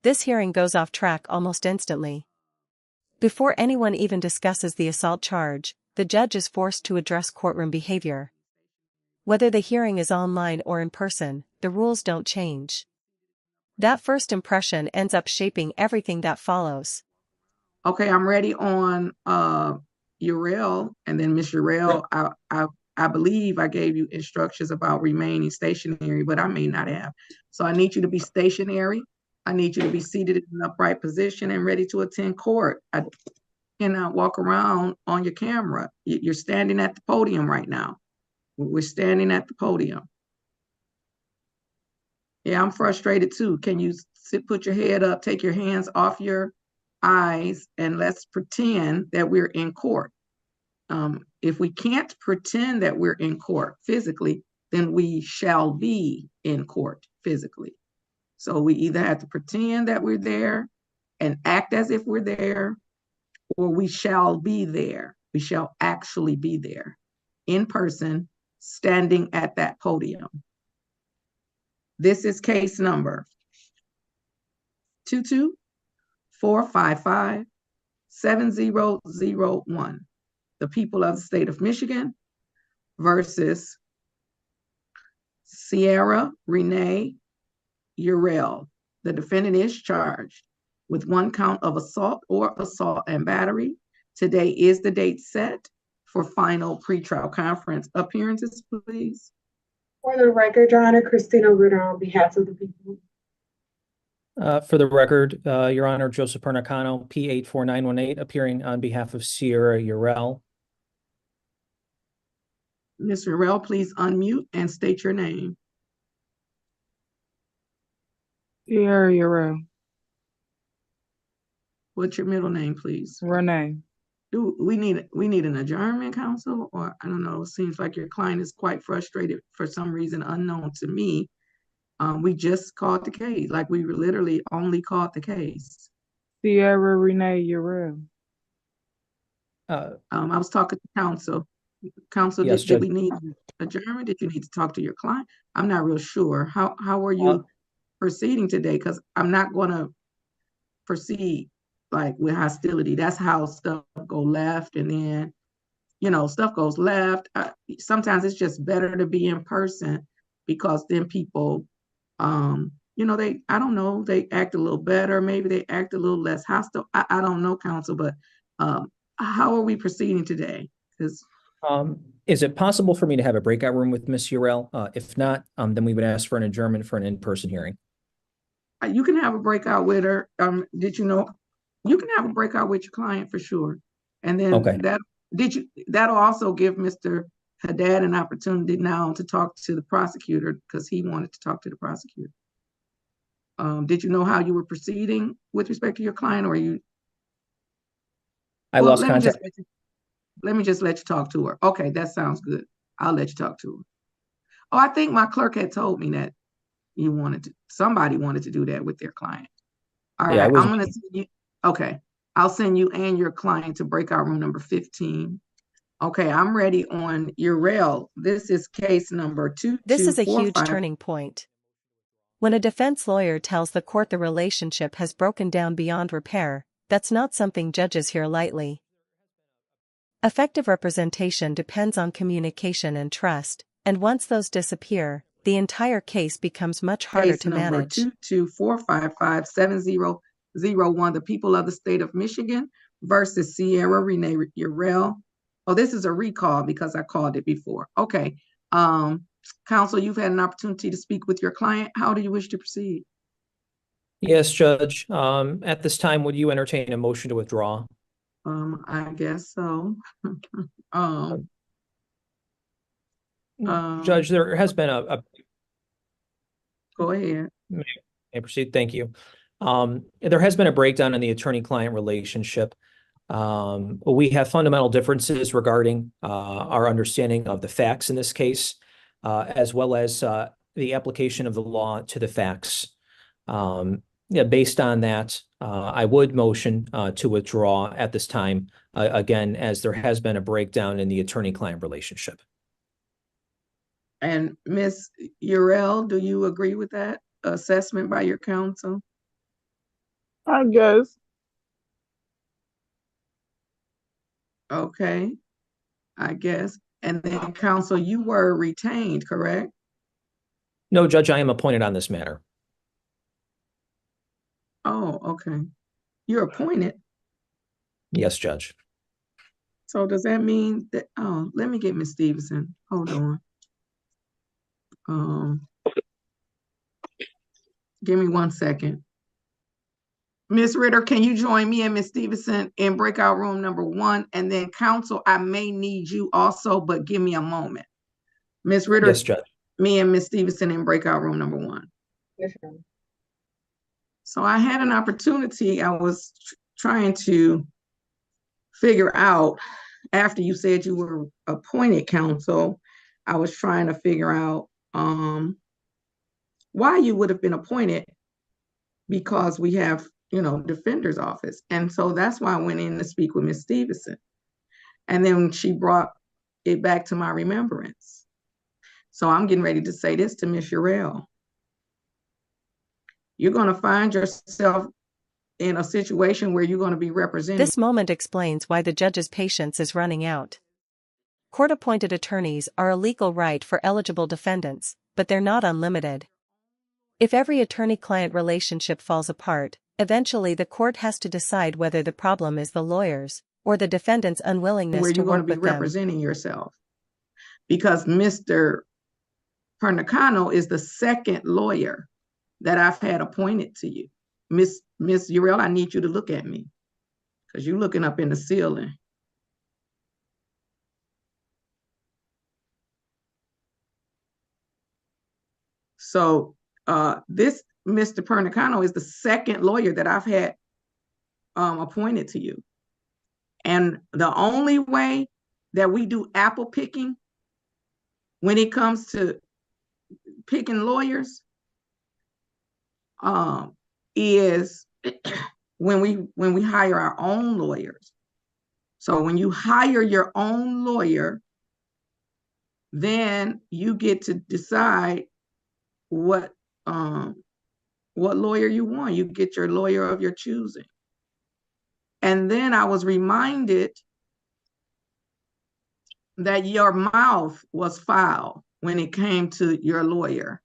This hearing goes off track almost instantly. Before anyone even discusses the assault charge, the judge is forced to address courtroom behavior. Whether the hearing is online or in person, the rules don't change. That first impression ends up shaping everything that follows. Okay, I'm ready on Uriel, and then Miss Uriel, I believe I gave you instructions about remaining stationary, but I may not have. So I need you to be stationary. I need you to be seated in an upright position and ready to attend court. I cannot walk around on your camera. You're standing at the podium right now. We're standing at the podium. Yeah, I'm frustrated too. Can you put your head up, take your hands off your eyes, and let's pretend that we're in court. If we can't pretend that we're in court physically, then we shall be in court physically. So we either have to pretend that we're there and act as if we're there, or we shall be there. We shall actually be there in person, standing at that podium. This is case number 224557001. The people of the state of Michigan versus Sierra Renee Uriel. The defendant is charged with one count of assault or assault and battery. Today is the date set for final pretrial conference. Appearances, please. For the record, Your Honor, Christina Ruder on behalf of the people. For the record, Your Honor, Joseph Pernicano, P84918, appearing on behalf of Sierra Uriel. Ms. Uriel, please unmute and state your name. Sierra Uriel. What's your middle name, please? Renee. Do we need an adjournment, counsel? Or I don't know, it seems like your client is quite frustrated for some reason unknown to me. We just called the case, like we literally only called the case. Sierra Renee Uriel. I was talking to counsel. Counsel, yes, did we need adjournment? Did you need to talk to your client? I'm not real sure. How are you proceeding today? Because I'm not going to proceed like with hostility. That's how stuff go left, and then stuff goes left. Sometimes it's just better to be in person because then people, I don't know, they act a little better. Maybe they act a little less hostile. I don't know, counsel, but how are we proceeding today? Because is it possible for me to have a breakout room with Miss Uriel? If not, then we would ask for an adjournment for an in-person hearing. You can have a breakout with her. Did you know you can have a breakout with your client for sure? And then okay. That'll also give Mr. Haddad an opportunity now to talk to the prosecutor because he wanted to talk to the prosecutor. Did you know how you were proceeding with respect to your client, or you? I lost contact. Let me just let you talk to her. Okay, that sounds good. I'll let you talk to her. Oh, I think my clerk had told me that somebody wanted to do that with their client. All right, I'm going to send you. Okay, I'll send you and your client to breakout room number 15. Okay, I'm ready on Uriel. This is case number 2245. This is a huge turning point. When a defense lawyer tells the court the relationship has broken down beyond repair, that's not something judges hear lightly. Effective representation depends on communication and trust, and once those disappear, the entire case becomes much harder to manage. Case number 224557001, the people of the state of Michigan versus Sierra Renee Uriel. Oh, this is a recall because I called it before. Okay. Counsel, you've had an opportunity to speak with your client. How do you wish to proceed? Yes, Judge. At this time, would you entertain a motion to withdraw? I guess so. Judge, there has been a Go ahead. May I proceed? Thank you. There has been a breakdown in the attorney-client relationship. We have fundamental differences regarding our understanding of the facts in this case, as well as the application of the law to the facts. Based on that, I would motion to withdraw at this time, again, as there has been a breakdown in the attorney-client relationship. And Ms. Uriel, do you agree with that assessment by your counsel? I guess. Okay, I guess. And then counsel, you were retained, correct? No, Judge, I am appointed on this matter. Oh, okay. You're appointed. Yes, Judge. So does that mean that, oh, let me get Ms. Stevenson. Hold on. Give me 1 second. Ms. Ritter, can you join me and Ms. Stevenson in breakout room number 1? And then counsel, I may need you also, but give me a moment. Ms. Ritter, Yes, Judge. me and Ms. Stevenson in breakout room number 1. Yes, ma'am. So I had an opportunity. I was trying to figure out, after you said you were appointed counsel, I was trying to figure out why you would have been appointed, because we have, defender's office. And so that's why I went in to speak with Ms. Stevenson. And then she brought it back to my remembrance. So I'm getting ready to say this to Ms. Urell. You're going to find yourself in a situation where you're going to be representing. This moment explains why the judge's patience is running out. Court-appointed attorneys are a legal right for eligible defendants, but they're not unlimited. If every attorney-client relationship falls apart, eventually the court has to decide whether the problem is the lawyers or the defendant's unwillingness where to you're going work to be with them. representing yourself. Because Mr. Pernicano is the second lawyer that I've had appointed to you. Miss Urell, I need you to look at me, because you're looking up in the ceiling. So this Mr. Pernicano is the second lawyer that I've had appointed to you. And the only way that we do apple picking when it comes to picking lawyers is when we hire our own lawyers. So when you hire your own lawyer, then you get to decide what lawyer you want. You get your lawyer of your choosing. And then I was reminded that your mouth was foul when it came to your lawyer.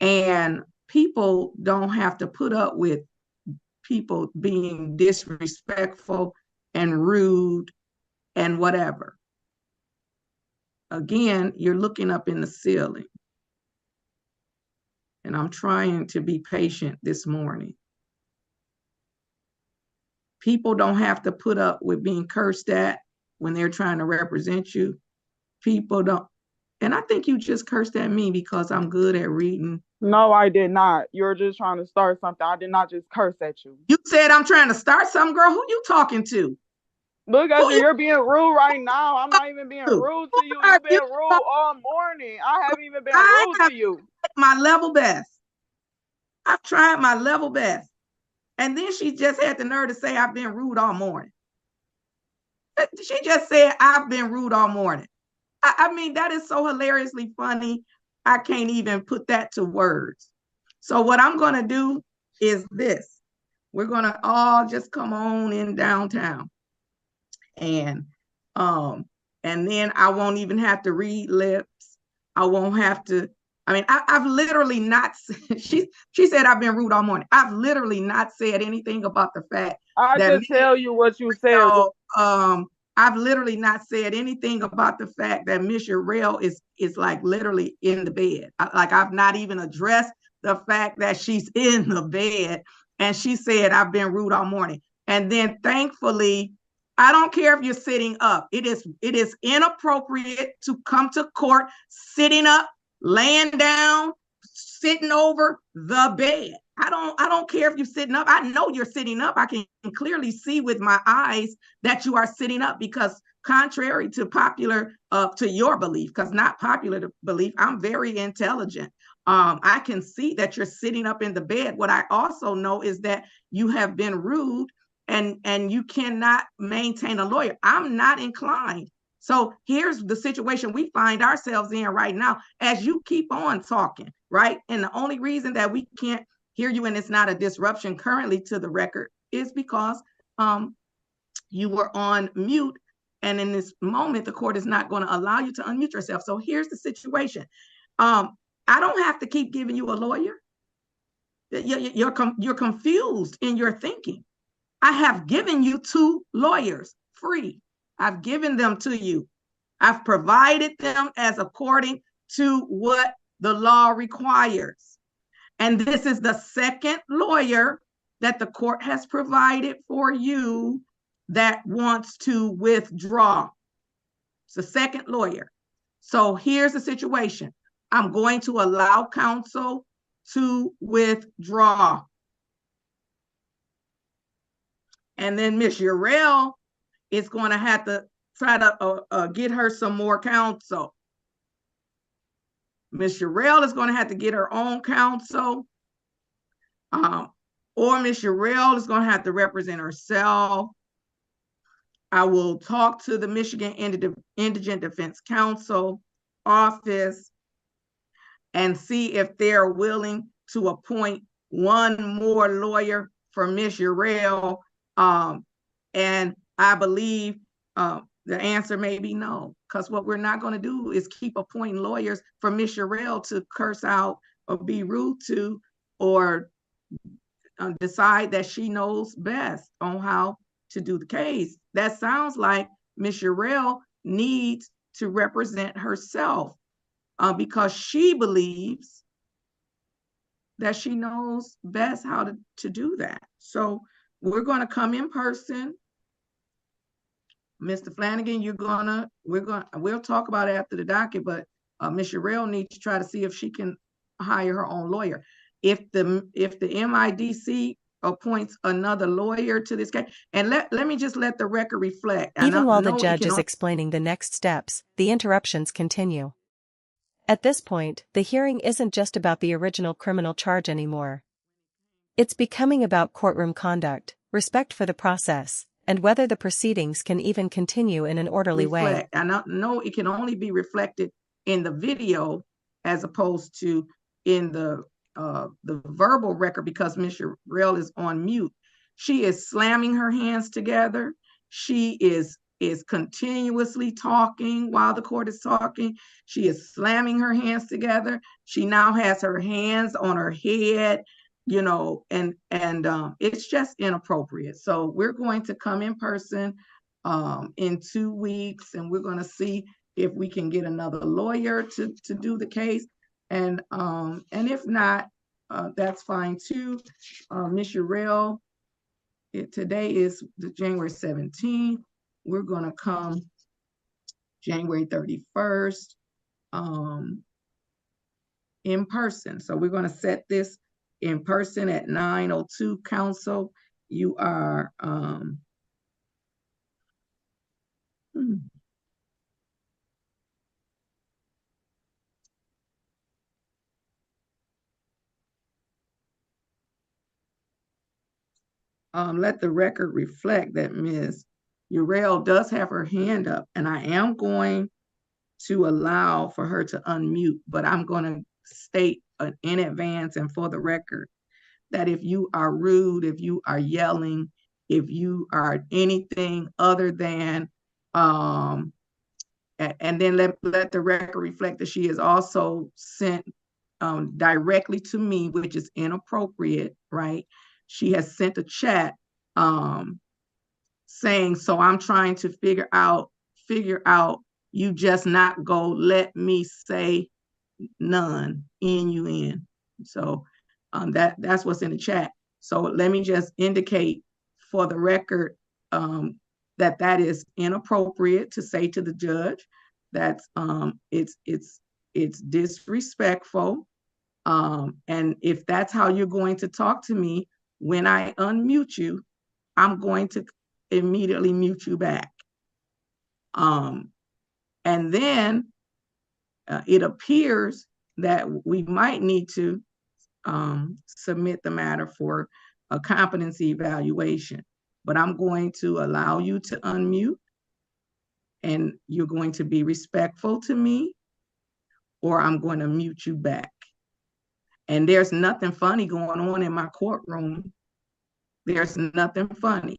And people don't have to put up with people being disrespectful and rude and whatever. Again, you're looking up in the ceiling. And I'm trying to be patient this morning. People don't have to put up with being cursed at when they're trying to represent you. People don't. And I think you just cursed at me because I'm good at reading. No, I did not. You're just trying to start something. I did not just curse at you. You said I'm trying to start something, girl. Who you talking to? Look at you. You're being rude right now. I'm not even being rude to you. You've been rude all morning. I haven't even been rude to you. My level best. I've tried my level best. And then she just had the nerve to say I've been rude all morning. She just said I've been rude all morning. I mean, that is so hilariously funny. I can't even put that to words. So what I'm going to do is this. We're going to all just come on in downtown. And then I won't even have to read lips. I won't have to. I mean, I've literally not. She said I've been rude all morning. I've literally not said anything about the fact. I just tell you what you said. So, I've literally not said anything about the fact that Miss Urell is like literally in the bed. I've not even addressed the fact that she's in the bed. And she said I've been rude all morning. And then thankfully, I don't care if you're sitting up. It is inappropriate to come to court sitting up, laying down, sitting over the bed. I don't care if you're sitting up. I know you're sitting up. I can clearly see with my eyes that you are sitting up, because contrary to popular, to your belief, because not popular to belief, I'm very intelligent. I can see that you're sitting up in the bed. What I also know is that you have been rude and you cannot maintain a lawyer. I'm not inclined. So here's the situation we find ourselves in right now as you keep on talking, right? And the only reason that we can't hear you and it's not a disruption currently to the record is because you were on mute. And in this moment, the court is not going to allow you to unmute yourself. So here's the situation. I don't have to keep giving you a lawyer. You're confused in your thinking. I have given you 2 lawyers free. I've given them to you. I've provided them as according to what the law requires. And this is the second lawyer that the court has provided for you that wants to withdraw. It's the second lawyer. So here's the situation. I'm going to allow counsel to withdraw. And then Miss Urell is going to have to try to get her some more counsel. Miss Urell is going to have to get her own counsel. Or Miss Urell is going to have to represent herself. I will talk to the Michigan Indigent Defense Counsel office and see if they're willing to appoint one more lawyer for Miss Urell. And I believe the answer may be no, because what we're not going to do is keep appointing lawyers for Miss Urell to curse out or be rude to or decide that she knows best on how to do the case. That sounds like Miss Urell needs to represent herself because she believes that she knows best how to do that. So we're going to come in person. Mr. Flanagan, we'll talk about it after the docket, but Ms. Urell needs to try to see if she can hire her own lawyer. If the MIDC appoints another lawyer to this case, and let me just let the record reflect. Even while the judge is explaining the next steps, the interruptions continue. At this point, the hearing isn't just about the original criminal charge anymore. It's becoming about courtroom conduct, respect for the process, and whether the proceedings can even continue in an orderly way. I know it can only be reflected in the video as opposed to in the verbal record because Ms. Urell is on mute. She is slamming her hands together. She is continuously talking while the court is talking. She is slamming her hands together. She now has her hands on her head, you know, and it's just inappropriate. So we're going to come in person in 2 weeks, and we're going to see if we can get another lawyer to do the case. And if not, that's fine too. Ms. Urell, today is the January 17th. We're going to come January 31st in person. So we're going to set this in person at 9:02. Counsel, you are let the record reflect that Ms. Urell does have her hand up, and I am going to allow for her to unmute, but I'm going to state in advance and for the record that if you are rude, if you are yelling, if you are anything other than, and then let the record reflect that she is also sent directly to me, which is inappropriate, right? She has sent a chat saying, so I'm trying to figure out, you just not go, let me say none, N-U-N. So that's what's in the chat. So let me just indicate for the record that is inappropriate to say to the judge. That's it's disrespectful. And if that's how you're going to talk to me, when I unmute you, I'm going to immediately mute you back. And then it appears that we might need to submit the matter for a competency evaluation. But I'm going to allow you to unmute, and you're going to be respectful to me, or I'm going to mute you back. And there's nothing funny going on in my courtroom. There's nothing funny.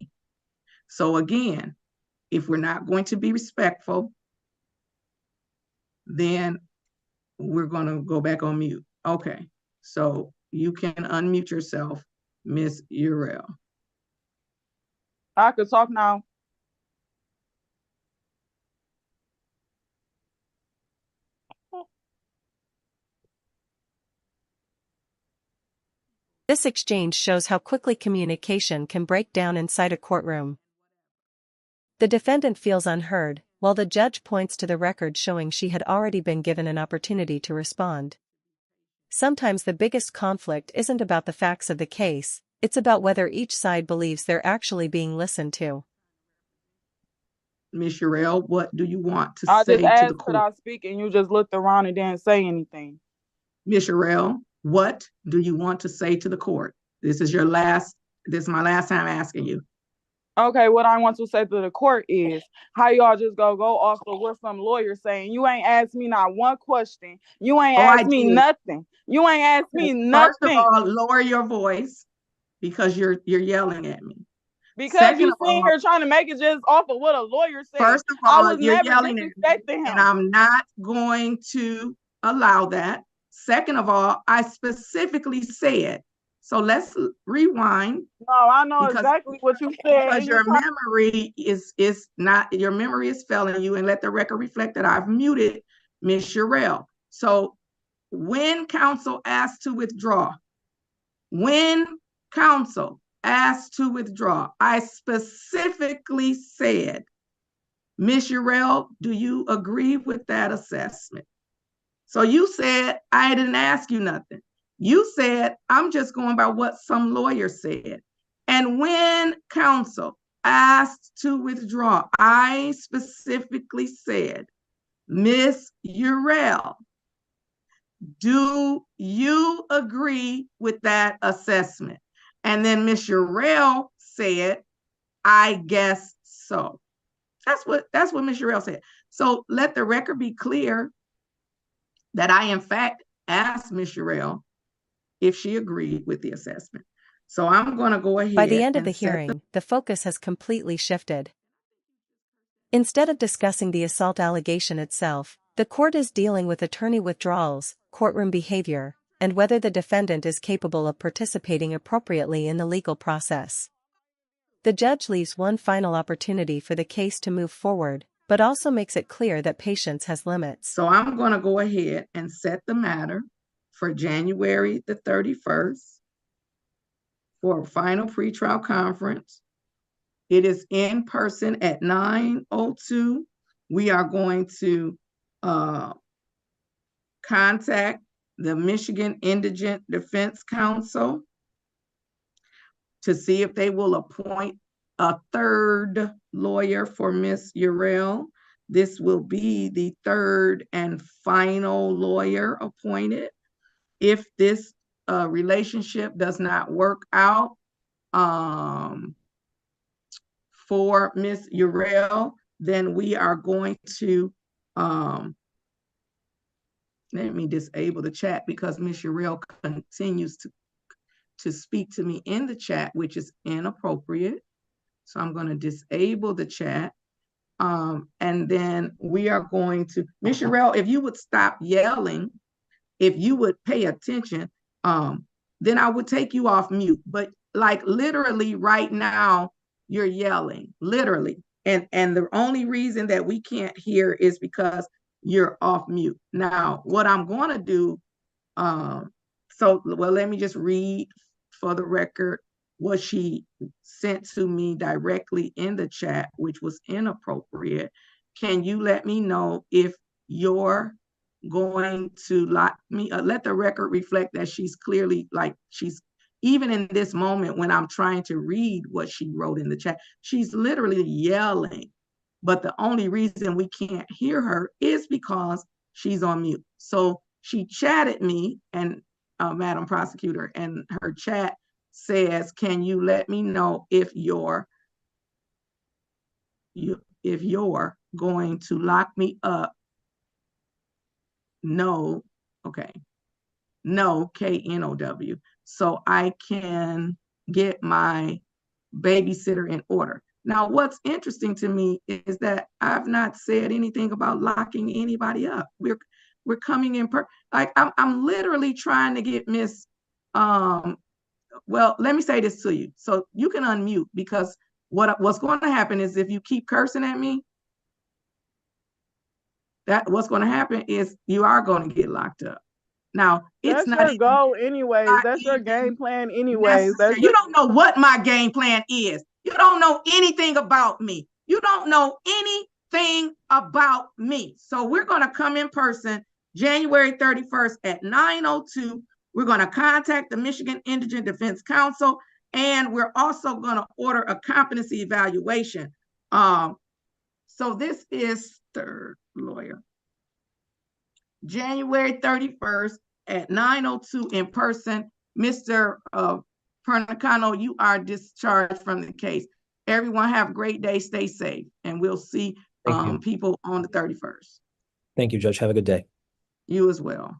So again, if we're not going to be respectful, then we're going to go back on mute. Okay, so you can unmute yourself, Miss Urel. I could talk now. This exchange shows how quickly communication can break down inside a courtroom. The defendant feels unheard, while the judge points to the record showing she had already been given an opportunity to respond. Sometimes the biggest conflict isn't about the facts of the case, it's about whether each side believes they're actually being listened to. Ms. Urel, what do you want to I say just to the asked, could court? I speak, and you just looked around and didn't say anything. Ms. Urel, what do you want to say to the court? This is my last time asking you. Okay, what I want to say to the court is, how y'all just go off of what some lawyer saying? You ain't asked me not one question. You ain't asked me nothing. You ain't asked me nothing. First of all, lower your voice because you're yelling at me. Because you sitting here trying to make it just off of what a lawyer said. First of all, I was you're never yelling at me, and I'm not going to allow that. Second of all, I specifically said, so let's rewind. No, I know exactly what you said. Because your memory is not, your memory is failing you, and let the record reflect that I've muted Ms. Urel. So when counsel asked to withdraw, I specifically said, Ms. Urel, do you agree with that assessment? So you said, I didn't ask you nothing. You said, I'm just going by what some lawyer said. And when counsel asked to withdraw, I specifically said, Ms. Urel, do you agree with that assessment? And then Ms. Urel said, I guess so. That's what Ms. Urel said. So let the record be clear that I, in fact, asked Ms. Urel if she agreed with the assessment. So I'm going to go ahead. By the end of the hearing, the focus has completely shifted. Instead of discussing the assault allegation itself, the court is dealing with attorney withdrawals, courtroom behavior, and whether the defendant is capable of participating appropriately in the legal process. The judge leaves one final opportunity for the case to move forward, but also makes it clear that patience has limits. So I'm going to go ahead and set the matter for January the 31st for a final pretrial conference. It is in person at 9:02. We are going to contact the Michigan Indigent Defense Council to see if they will appoint a third lawyer for Ms. Urel. This will be the third and final lawyer appointed. If this relationship does not work out for Ms. Urel, then we are going to, let me disable the chat because Ms. Urel continues to speak to me in the chat, which is inappropriate. So I'm going to disable the chat. And then we are going to, Ms. Urel, if you would stop yelling, if you would pay attention, then I would take you off mute. But like literally right now, you're yelling, literally. And the only reason that we can't hear is because you're off mute. Now, what I'm going to do, let me just read for the record what she sent to me directly in the chat, which was inappropriate. Can you let me know if you're going to lock me? Let the record reflect that she's clearly, like, she's, even in this moment when I'm trying to read what she wrote in the chat, she's literally yelling. But the only reason we can't hear her is because she's on mute. So she chatted me, and Madam Prosecutor, and her chat says, can you let me know if you're going to lock me up? No. Okay. know, KNOW, so I can get my babysitter in order. Now, what's interesting to me is that I've not said anything about locking anybody up. We're coming in like I'm literally trying to get Miss well, let me say this to you. So you can unmute, because what's going to happen is if you keep cursing at me, what's going to happen is you are going to get locked up. Now, it's that's not your goal anyways. That's your game plan anyways. You don't know what my game plan is. You don't know anything about me. You don't know anything about me. So we're going to come in person January 31st at 9:02. We're going to contact the Michigan Indigent Defense Council, and we're also going to order a competency evaluation. So this is third lawyer. January 31st at 9:02 in person. Mr. Pernicano, you are discharged from the case. Everyone have a great day. Stay safe, and we'll see people on the 31st. Thank you, Judge. Have a good day. You as well.